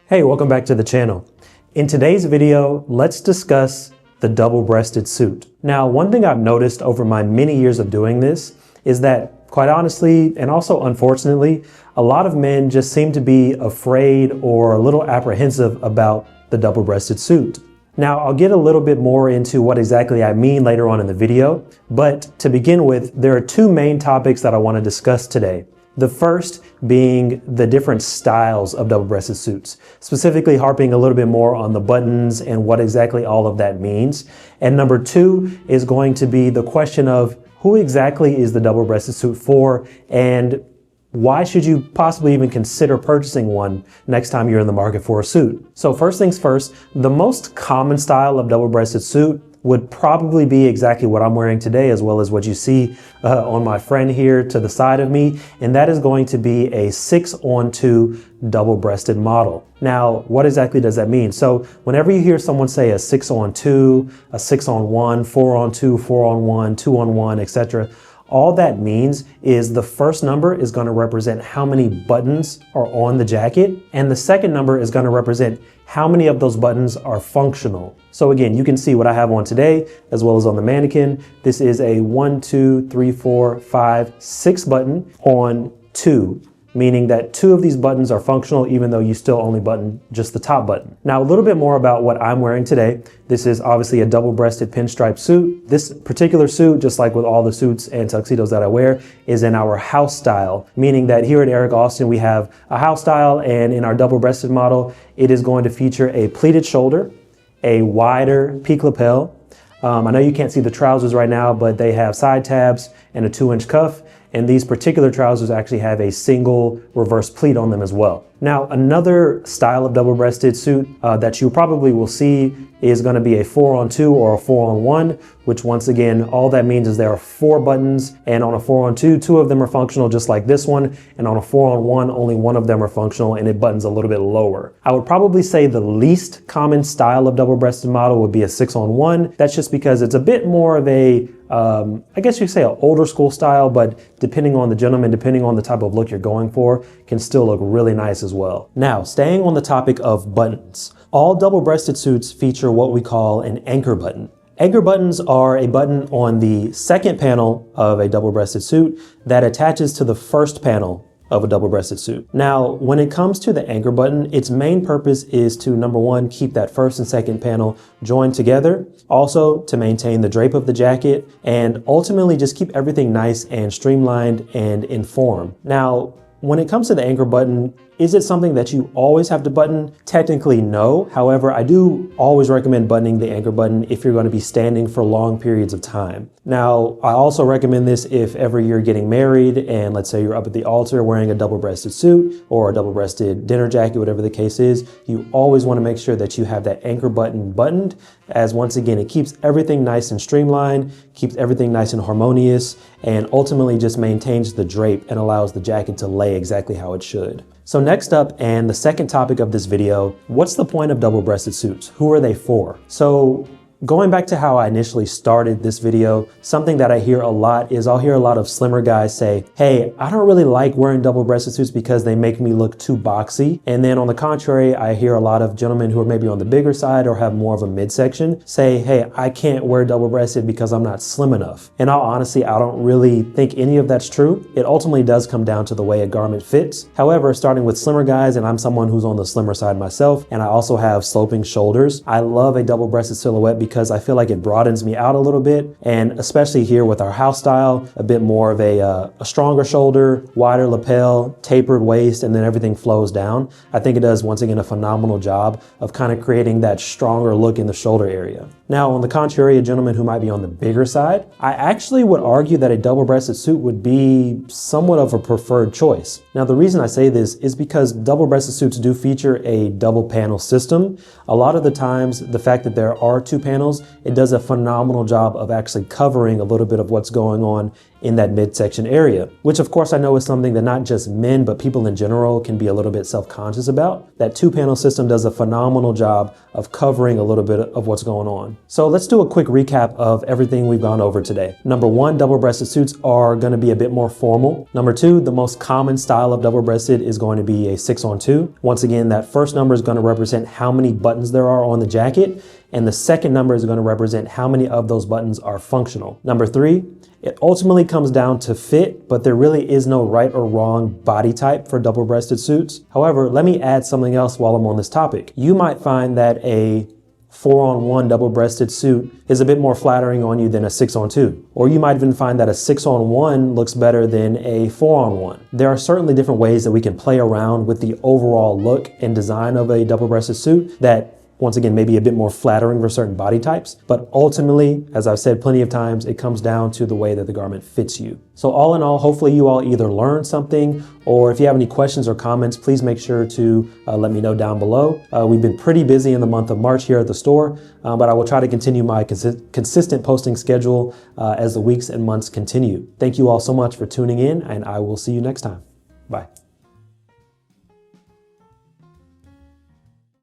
Hey, welcome back to the channel. In today's video, let's discuss the double-breasted suit. Now, one thing I've noticed over my many years of doing this is that, quite honestly, and also unfortunately, a lot of men just seem to be afraid or a little apprehensive about the double-breasted suit. Now, I'll get a little bit more into what exactly I mean later on in the video, but to begin with, there are two main topics that I want to discuss today. The first being the different styles of double-breasted suits, specifically harping a little bit more on the buttons and what exactly all of that means. And number two is going to be the question of who exactly is the double-breasted suit for, and why should you possibly even consider purchasing one next time you're in the market for a suit? So first things first, the most common style of double-breasted suit would probably be exactly what I'm wearing today, as well as what you see on my friend here to the side of me, and that is going to be a 6-on-2 double-breasted model. Now, what exactly does that mean? So whenever you hear someone say a 6-on-2, a 6-on-1, 4-on-2, 4-on-1, 2-on-1, etc., all that means is the first number is going to represent how many buttons are on the jacket, and the second number is going to represent how many of those buttons are functional. So again, you can see what I have on today as well as on the mannequin. This is a 1, 2, 3, 4, 5, 6 button on 2. Meaning that 2 of these buttons are functional even though you still only button just the top button. Now, a little bit more about what I'm wearing today. This is obviously a double-breasted pinstripe suit. This particular suit, just like with all the suits and tuxedos that I wear, is in our house style, meaning that here at Eric Austin we have a house style, and in our double-breasted model it is going to feature a pleated shoulder, a wider peak lapel. I know you can't see the trousers right now, but they have side tabs and a 2-inch cuff. And these particular trousers actually have a single reverse pleat on them as well. Now, another style of double-breasted suit that you probably will see is going to be a 4-on-2 or a 4-on-1, which once again, all that means is there are 4 buttons, and on a 4-on-2, 2 of them are functional just like this one, and on a 4-on-1, only 1 of them are functional and it buttons a little bit lower. I would probably say the least common style of double-breasted model would be a 6-on-1. That's just because it's a bit more of a I guess you could say an older school style, but depending on the gentleman, depending on the type of look you're going for, can still look really nice as well. Now, staying on the topic of buttons, all double-breasted suits feature what we call an anchor button. Anchor buttons are a button on the second panel of a double-breasted suit that attaches to the first panel of a double-breasted suit. Now, when it comes to the anchor button, its main purpose is to, number one, keep that first and second panel joined together, also to maintain the drape of the jacket, and ultimately just keep everything nice and streamlined and in form. Now, when it comes to the anchor button, is it something that you always have to button? Technically, no. However, I do always recommend buttoning the anchor button if you're going to be standing for long periods of time. Now, I also recommend this if ever you're getting married and let's say you're up at the altar wearing a double-breasted suit or a double-breasted dinner jacket, whatever the case is, you always want to make sure that you have that anchor button buttoned, as once again, it keeps everything nice and streamlined, keeps everything nice and harmonious, and ultimately just maintains the drape and allows the jacket to lay exactly how it should. So next up, and the second topic of this video, what's the point of double-breasted suits? Who are they for? So going back to how I initially started this video, something that I hear a lot is I'll hear a lot of slimmer guys say, hey, I don't really like wearing double-breasted suits because they make me look too boxy. And then on the contrary, I hear a lot of gentlemen who are maybe on the bigger side or have more of a midsection say, hey, I can't wear double-breasted because I'm not slim enough. And all honesty, I don't really think any of that's true. It ultimately does come down to the way a garment fits. However, starting with slimmer guys, and I'm someone who's on the slimmer side myself, and I also have sloping shoulders, I love a double-breasted silhouette because I feel like it broadens me out a little bit, and especially here with our house style, a bit more of a stronger shoulder, wider lapel, tapered waist, and then everything flows down. I think it does, once again, a phenomenal job of kind of creating that stronger look in the shoulder area. Now, on the contrary, a gentleman who might be on the bigger side, I actually would argue that a double-breasted suit would be somewhat of a preferred choice. Now, the reason I say this is because double-breasted suits do feature a double panel system. A lot of the times, the fact that there are 2 panels, it does a phenomenal job of actually covering a little bit of what's going on in that midsection area, which of course I know is something that not just men, but people in general can be a little bit self-conscious about. That 2-panel system does a phenomenal job of covering a little bit of what's going on. So let's do a quick recap of everything we've gone over today. Number 1, double-breasted suits are going to be a bit more formal. Number 2, the most common style of double-breasted is going to be a 6-on-2. Once again, that first number is going to represent how many buttons there are on the jacket, and the second number is going to represent how many of those buttons are functional. Number 3, it ultimately comes down to fit, but there really is no right or wrong body type for double-breasted suits. However, let me add something else while I'm on this topic. You might find that a 4-on-1 double-breasted suit is a bit more flattering on you than a 6-on-2. Or you might even find that a 6-on-1 looks better than a 4-on-1. There are certainly different ways that we can play around with the overall look and design of a double-breasted suit that, once again, maybe a bit more flattering for certain body types. But ultimately, as I've said plenty of times, it comes down to the way that the garment fits you. So all in all, hopefully you all either learned something, or if you have any questions or comments, please make sure to let me know down below. We've been pretty busy in the month of March here at the store, but I will try to continue my consistent posting schedule as the weeks and months continue. Thank you all so much for tuning in, and I will see you next time. Bye.